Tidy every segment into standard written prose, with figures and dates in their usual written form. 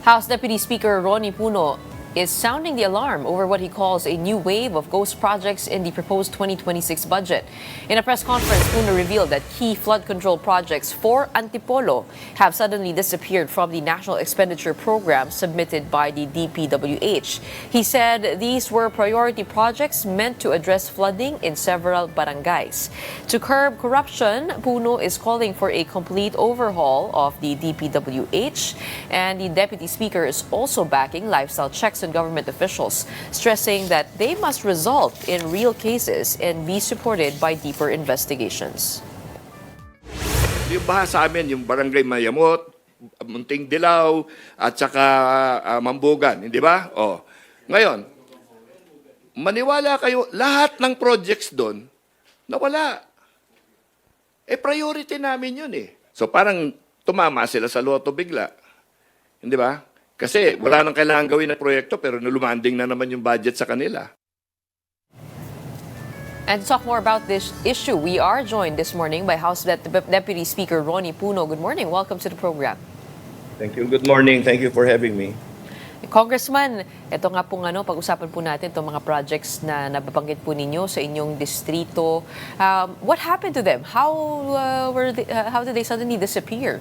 House Deputy Speaker Ronnie Puno is sounding the alarm over what he calls a new wave of ghost projects in the proposed 2026 budget. In a press conference, Puno revealed that key flood control projects for Antipolo have suddenly disappeared from the National Expenditure Program submitted by the DPWH. He said these were priority projects meant to address flooding in several barangays. To curb corruption, Puno is calling for a complete overhaul of the DPWH, and the Deputy Speaker is also backing lifestyle checks on government officials, stressing that they must result in real cases and be supported by deeper investigations. Yung baha sa amin, yung barangay Mayamot, Munting Dilaw, at saka Mambugan, hindi ba? Oh. Ngayon, maniwala kayo, lahat ng projects doon, nawala. Priority namin yun eh. So parang tumama sila sa loto bigla. Hindi ba? Kasi wala nang kailangan gawin na proyekto pero nalumanding na naman yung budget sa kanila. And to talk more about this issue, we are joined this morning by House Deputy Speaker Ronnie Puno. Good morning. Welcome to the program. Thank you. Good morning. Thank you for having me. Congressman, ito nga pong pag-usapan po natin itong mga projects na nababanggit po ninyo sa inyong distrito. What happened to them? How did they suddenly disappear?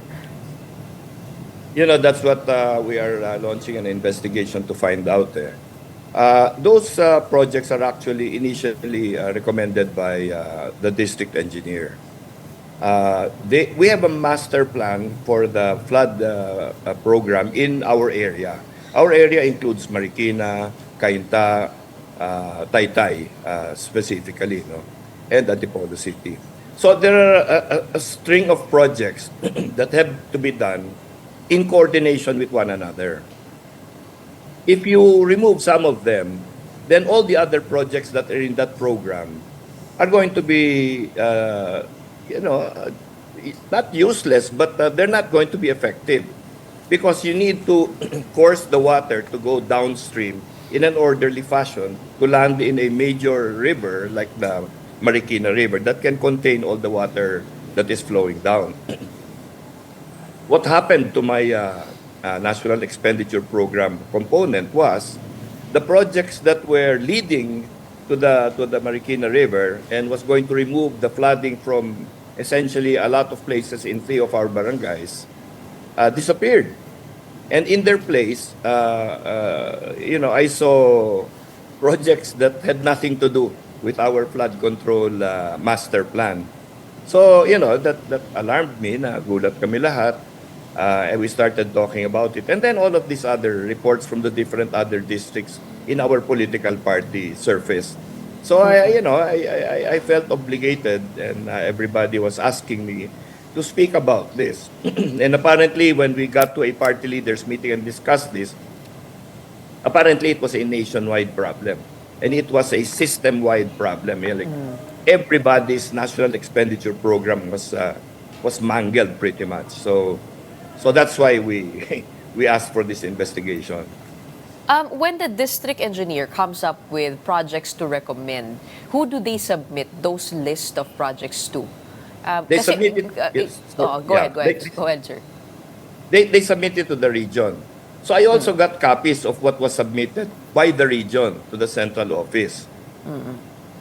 You know, that's what we are launching an investigation to find out. Those projects are actually initially recommended by the district engineer. We have a master plan for the flood program in our area. Our area includes Marikina, Cainta, Taytay specifically, no? And Antipolo City. So there are a string of projects that have to be done in coordination with one another. If you remove some of them, then all the other projects that are in that program are going to be, not useless, but they're not going to be effective because you need to force the water to go downstream in an orderly fashion to land in a major river like the Marikina River that can contain all the water that is flowing down. What happened to my National Expenditure Program component was the projects that were leading to the Marikina River and was going to remove the flooding from essentially a lot of places in 3 of our barangays disappeared. And in their place, I saw projects that had nothing to do with our flood control master plan. So, that alarmed me, nagulat kami lahat. And we started talking about it. And then all of these other reports from the different other districts in our political party surfaced. So I felt obligated, and everybody was asking me to speak about this. And apparently when we got to a party leaders meeting and discussed this, apparently it was a nationwide problem. And it was a system-wide problem. Everybody's national expenditure program was mangled pretty much. So that's why we asked for this investigation. When the district engineer comes up with projects to recommend, who do they submit those list of projects to? They submit it. Yes. Go ahead, sir. They submit it to the region. So I also got copies of what was submitted by the region to the central office.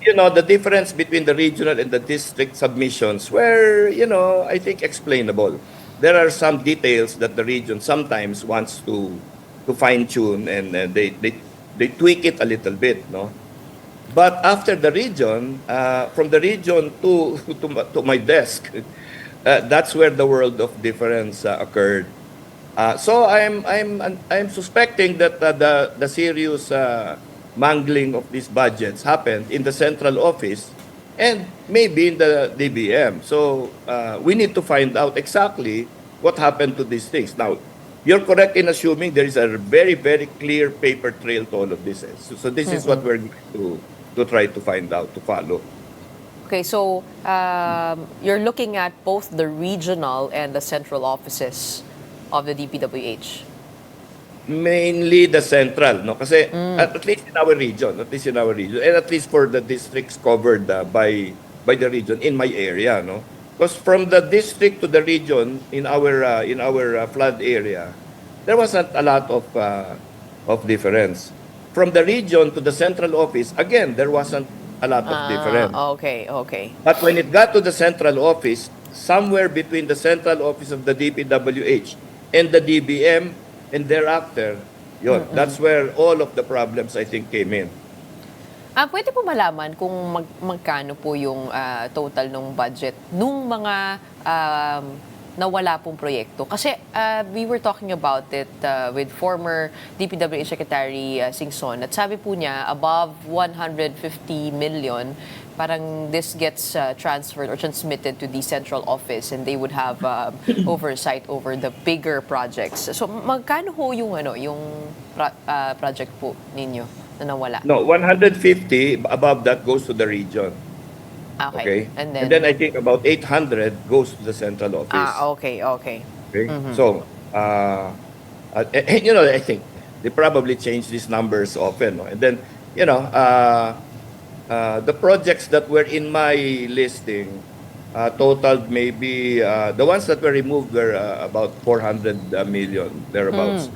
The difference between the regional and the district submissions were, I think explainable. There are some details that the region sometimes wants to fine-tune, and they tweak it a little bit, no? But after the region, from the region to my desk, that's where the world of difference occurred. So I'm suspecting that the serious mangling of these budgets happened in the central office and maybe in the DBM. So we need to find out exactly what happened to these things. Now, you're correct in assuming there is a very, very clear paper trail to all of this. So this is what we're going to try to find out, to follow. Okay, so you're looking at both the regional and the central offices of the DPWH. Mainly the central, no? Kasi at least in our region, and at least for the districts covered by the region in my area, no? Because from the district to the region in our flood area, there wasn't a lot of difference. From the region to the central office, again, there wasn't a lot of difference. Okay, okay. But when it got to the central office, somewhere between the central office of the DPWH and the DBM and thereafter, that's where all of the problems, I think, came in. Pwede po malaman kung magkano po yung total ng budget nung mga nawala pong proyekto? Kasi we were talking about it with former DPWH Secretary Singson at sabi po niya above 150 million, parang this gets transferred or transmitted to the central office and they would have oversight over the bigger projects. So magkano ho yung project po ninyo na nawala? No, 150, above that goes to the region. Okay. And then I think about 800 goes to the central office. Okay. Okay. So, and, I think they probably change these numbers often. No? And then, the projects that were in my listing totaled maybe, the ones that were removed were about 400 million, thereabouts.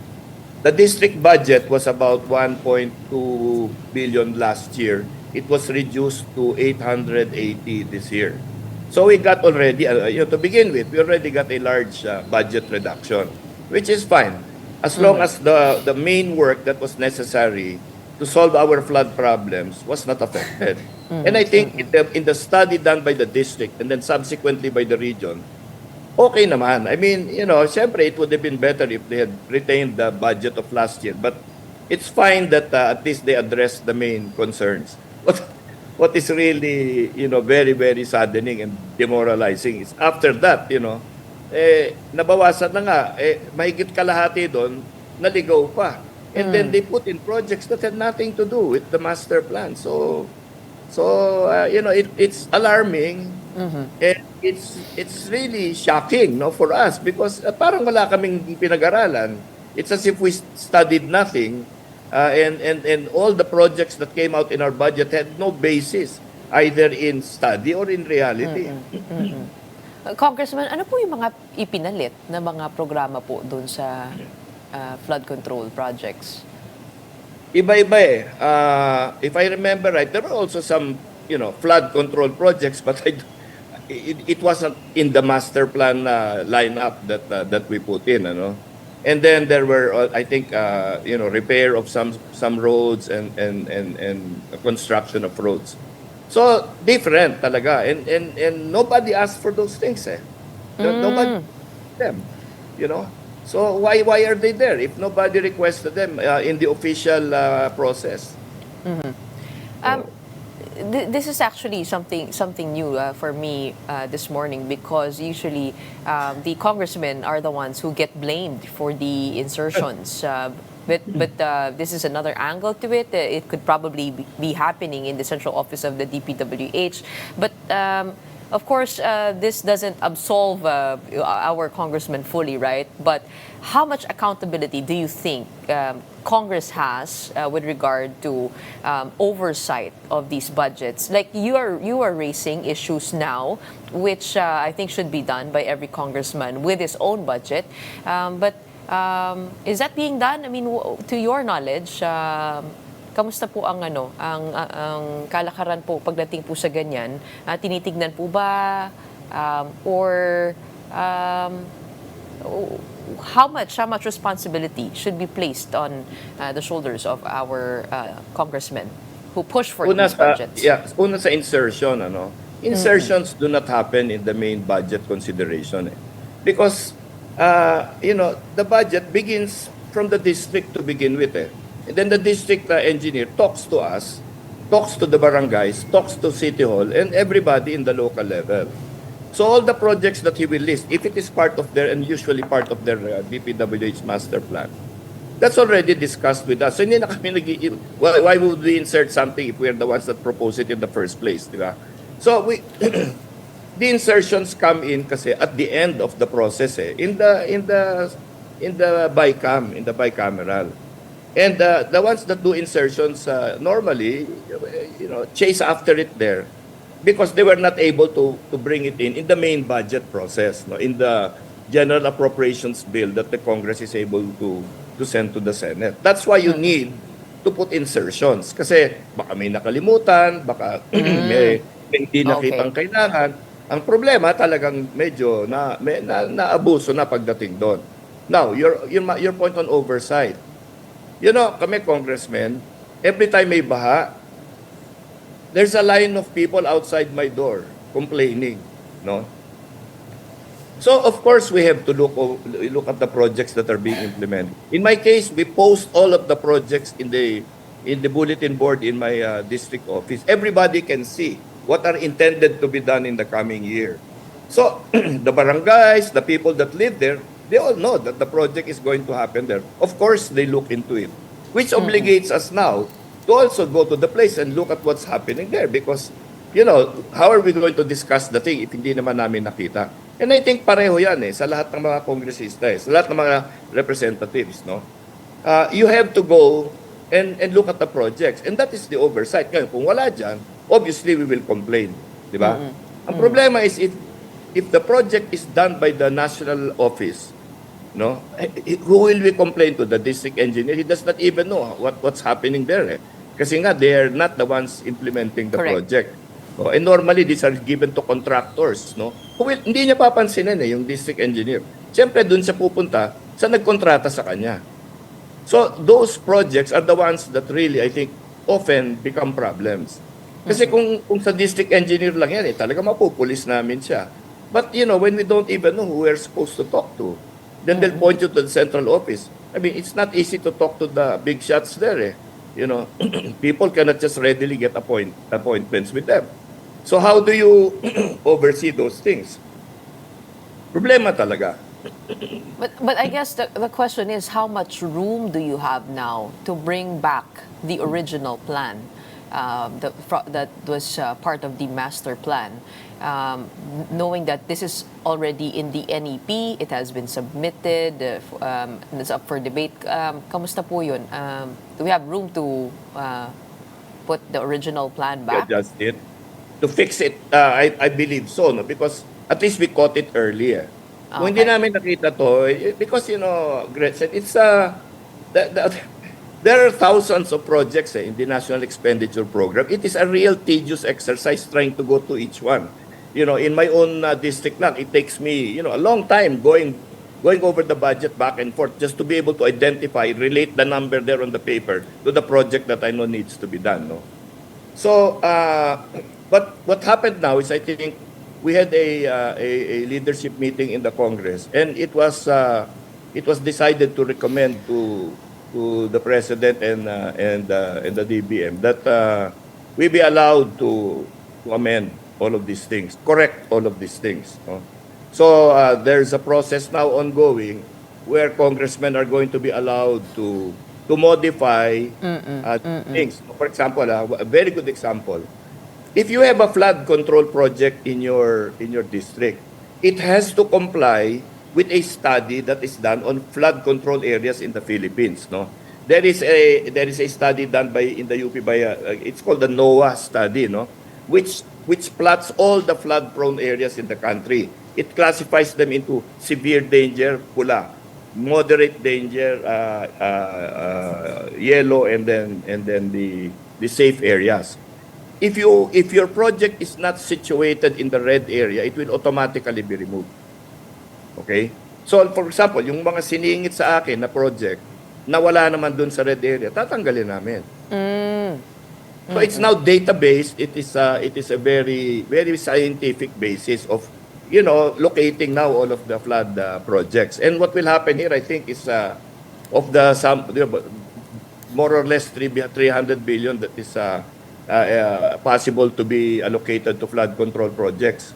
The district budget was about 1.2 billion last year. It was reduced to 880 this year. So we got already, to begin with, we already got a large budget reduction, which is fine, as long as the main work that was necessary to solve our flood problems was not affected. And I think in the study done by the district and then subsequently by the region, okay naman. I mean, siyempre it would have been better if they had retained the budget of last year. But it's fine that at least they addressed the main concerns. What is really, very, very saddening and demoralizing is after that, nabawasan na nga, mahigit kalahati doon, naligaw pa. And then they put in projects that had nothing to do with the master plan. So it's alarming. And it's really shocking, for us because parang wala kaming pinag-aralan. It's as if we studied nothing, and all the projects that came out in our budget had no basis either in study or in reality. Congressman, ano po yung mga ipinalit na mga programa po doon sa flood control projects? Iba-iba eh. If I remember right, there were also some, flood control projects, but it wasn't in the master plan lineup that we put in, And then there were, I think, repair of some roads and construction of roads. So different talaga, and nobody asked for those things. Nobody them, So why are they there if nobody requested them in the official process? This is actually something new for me this morning because usually the congressmen are the ones who get blamed for the insertions. But this is another angle to it. It could probably be happening in the central office of the DPWH. But of course, this doesn't absolve our congressmen fully, right? But how much accountability do you think Congress has with regard to oversight of these budgets? Like you are raising issues now, which I think should be done by every congressman with his own budget. But is that being done? I mean, to your knowledge, kamusta po ang ang kalakaran po pagdating po sa ganyan? Tinitignan po ba or how much responsibility should be placed on the shoulders of our congressmen who push for these budgets? Una sa insertion, Insertions do not happen in the main budget consideration. Because, the budget begins from the district to begin with. And then the district engineer talks to us, talks to the barangays, talks to City Hall, and everybody in the local level. So all the projects that he will list, if it is part of their, and usually part of their DPWH master plan, that's already discussed with us. So hindi na kami why would we insert something if we're the ones that propose it in the first place, di ba? So the insertions come in kasi at the end of the process, in the bicameral. And the ones that do insertions normally, chase after it there because they were not able to bring it in the main budget process, in the general appropriations bill that the Congress is able to send to the Senate. That's why you need to put insertions. Kasi baka may nakalimutan, baka may hindi nakitang Okay. kailangan. Ang problema talagang medyo naabuso na pagdating doon. Now, your point on oversight. You know, kami congressmen, every time may baha, there's a line of people outside my door complaining, no? So of course we have to look at the projects that are being implemented. In my case, we post all of the projects in the bulletin board in my district office. Everybody can see what are intended to be done in the coming year. So the barangays, the people that live there, they all know that the project is going to happen there. Of course, they look into it, which obligates us now to also go to the place and look at what's happening there because, you know, how are we going to discuss the thing if hindi naman namin nakita? And I think pareho yan sa lahat ng mga kongresista sa lahat ng mga representatives, no? You have to go and look at the projects. And that is the oversight. Ngayon, kung wala dyan, obviously we will complain. Di ba? Ang problema is if the project is done by the national office, no? Who will we complain to? The district engineer? He does not even know what's happening there. Kasi nga, they are not the ones implementing the Correct. project. Oh, and normally, these are given to contractors, no? Hindi niya papansinin yung district engineer. Siyempre, dun siya pupunta sa nagkontrata sa kanya. So, those projects are the ones that really, I think, often become problems. Kasi kung sa district engineer lang yan, talaga mapupulis namin siya. But, you know, when we don't even know who we're supposed to talk to, then they'll point you to the central office. I mean, it's not easy to talk to the big shots there, You know, people cannot just readily get appointments with them. So how do you oversee those things? Problema talaga. But I guess the question is, how much room do you have now to bring back the original plan that was part of the master plan? Knowing that this is already in the NEP, it has been submitted, and it's up for debate. Kamusta po yun? Do we have room to put the original plan back? Adjust it. To fix it, I believe so, no? Because at least we caught it earlier. Kung hindi namin nakita to, because, you know, Gretchen, it's there are thousands of projects in the National Expenditure Program. It is a real tedious exercise trying to go to each one. You know, in my own district lang, it takes me, you know, a long time going over the budget back and forth just to be able to identify, relate the number there on the paper to the project that I know needs to be done, no? So, but what happened now is I think we had a leadership meeting in the Congress, and it was decided to recommend to the President and the DBM that we be allowed to amend all of these things, correct all of these things. No? So there's a process now ongoing where congressmen are going to be allowed to modify things. For example, a very good example. If you have a flood control project in your district, it has to comply with a study that is done on flood control areas in the Philippines. No, there is a study done in the UP by it's called the NOAA study. No, which plots all the flood prone areas in the country. It classifies them into severe danger, pula, moderate danger, yellow, and then the safe areas. If your project is not situated in the red area, it will automatically be removed. Okay? So, for example, yung mga siningit sa akin na project na wala naman dun sa red area, tatanggalin namin. So, it's now data-based. It is a very, very scientific basis of, you know, locating now all of the flood projects. And what will happen here, I think, is of the more or less 300 billion that is possible to be allocated to flood control projects.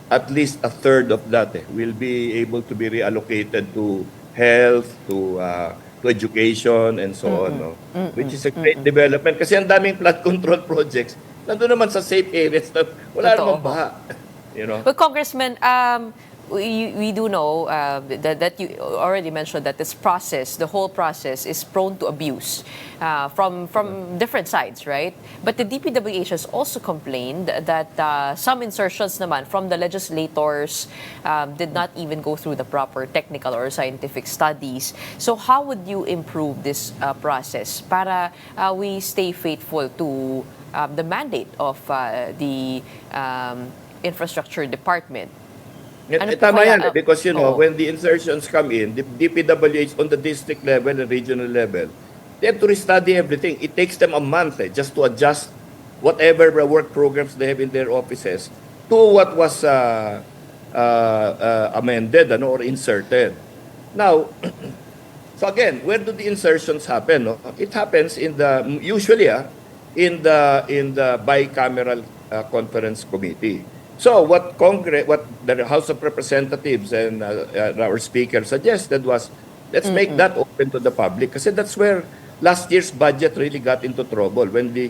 At least a third of that will be able to be reallocated to health, to education, and so on. No? Which is a great development. Kasi ang daming flood control projects, nandun naman sa safe areas na wala namang baha. You know? But Congressman, we do know that you already mentioned that this process, the whole process, is prone to abuse from different sides, right? But the DPWH has also complained that some insertions naman from the legislators did not even go through the proper technical or scientific studies. So how would you improve this process para we stay faithful to the mandate of the infrastructure department? Ano po Tama kaya, yan, because when oo. the insertions come in, the DPWH on the district level and regional level, they have to restudy everything. It takes them a month just to adjust whatever work programs they have in their offices to what was amended or inserted. Now, so again, where do the insertions happen? No? It happens usually in the bicameral conference committee. So what the House of Representatives and our Speaker suggested was, let's make that open to the public, kasi that's where last year's budget really got into trouble, when the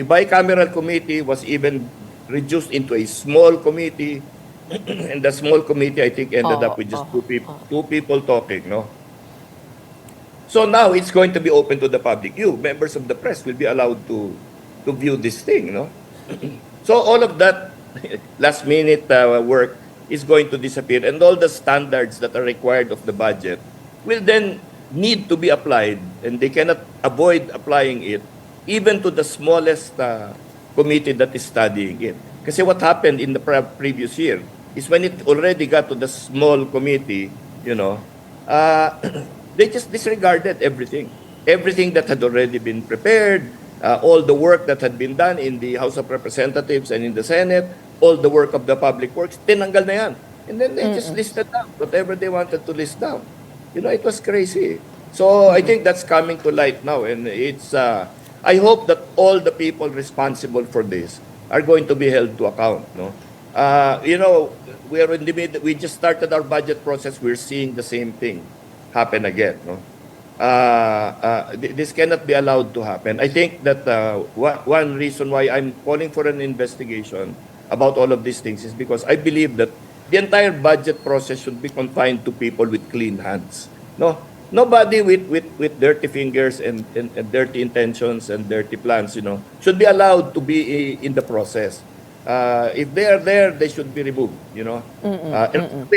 bicameral committee was even reduced into a small committee, and the small committee I think ended up with just two people talking, no? So now it's going to be open to the public. You, members of the press, will be allowed to view this thing, no? So all of that last minute work is going to disappear, and all the standards that are required of the budget will then need to be applied, and they cannot avoid applying it even to the smallest committee that is studying it. Kasi what happened in the previous year is, when it already got to the small committee, they just disregarded everything that had already been prepared, all the work that had been done in the House of Representatives and in the Senate, all the work of the Public Works, tinanggal na yan. And then they just listed down whatever they wanted to list down. It was crazy. So I think that's coming to light now, and it's I hope that all the people responsible for this are going to be held to account, no? We are in the we just started our budget process, we're seeing the same thing happen again, no? This cannot be allowed to happen. I think that one reason why I'm calling for an investigation about all of these things is because I believe that the entire budget process should be confined to people with clean hands. No, nobody with dirty fingers and dirty intentions and dirty plans, should be allowed to be in the process. If they are there, they should be removed. And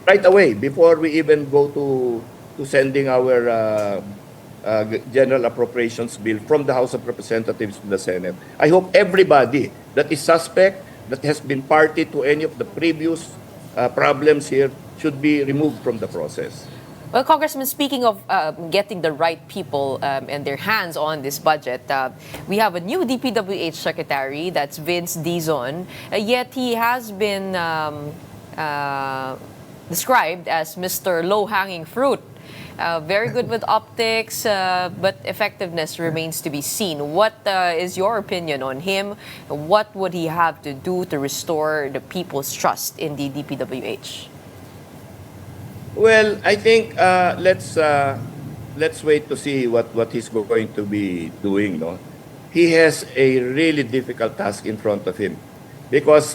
right away, before we even go to sending our general appropriations bill from the House of Representatives to the Senate. I hope everybody that is suspect, that has been party to any of the previous problems here, should be removed from the process. Well, Congressman, speaking of getting the right people and their hands on this budget, we have a new DPWH secretary, that's Vince Dizon, yet he has been described as Mr. Low-hanging fruit. Very good with optics, but effectiveness remains to be seen. What is your opinion on him? What would he have to do to restore the people's trust in the DPWH? Well, I think let's wait to see what he's going to be doing. No, he has a really difficult task in front of him, because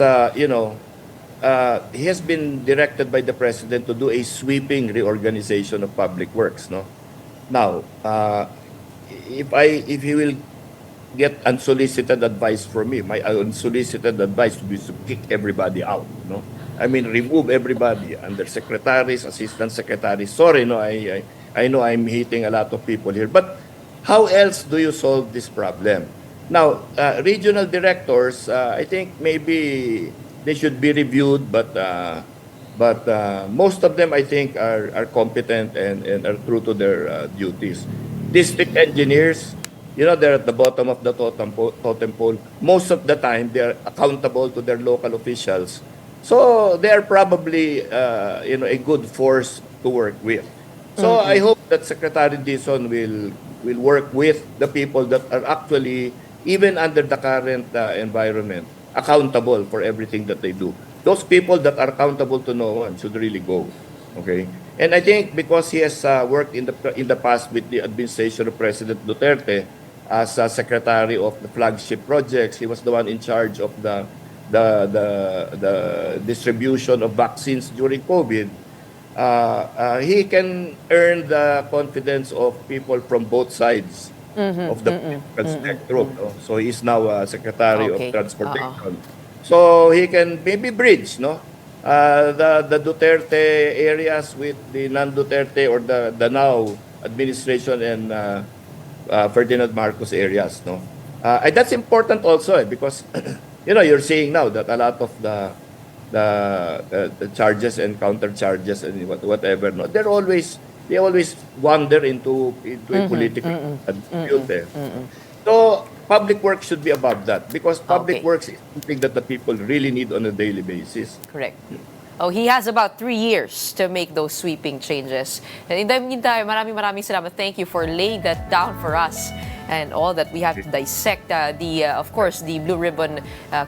he has been directed by the president to do a sweeping reorganization of public works. No, now if he will get unsolicited advice from me, my unsolicited advice would be to kick everybody out. No, I mean, remove everybody, undersecretaries, assistant secretaries. Sorry, no, I know I'm hitting a lot of people here, but how else do you solve this problem? Now, regional directors, I think maybe they should be reviewed, but most of them, I think, are competent and are true to their duties. District engineers, they're at the bottom of the totem pole. Most of the time, they're accountable to their local officials. So they are probably, a good force to work with. So I hope that Secretary Dizon will work with the people that are actually, even under the current environment, accountable for everything that they do. Those people that are accountable to no one should really go. Okay? And I think because he has worked in the past with the administration of President Duterte as Secretary of the flagship projects, he was the one in charge of the the distribution of vaccines during COVID, he can earn the confidence of people from both sides of the political spectrum. No? So he's now Secretary Okay. of Transportation. So he can maybe bridge, no, the Duterte areas with the non-Duterte or the now administration and Ferdinand Marcos areas, no. And that's important also because you're seeing now that a lot of the charges and counter charges and whatever, no, they always wander into a political dispute there. So public works should be above that because public Okay. works is something that the people really need on a daily basis. Correct. Oh, he has about 3 years to make those sweeping changes. And in the meantime, maraming salamat. Thank you for laying that down for us and all that we have to dissect. Of course, the Blue Ribbon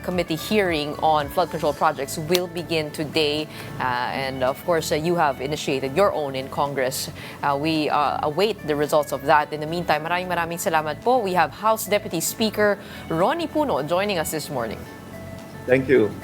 Committee hearing on flood control projects will begin today. And of course, you have initiated your own in Congress. We await the results of that. In the meantime, maraming salamat po. We have House Deputy Speaker Ronnie Puno joining us this morning. Thank you.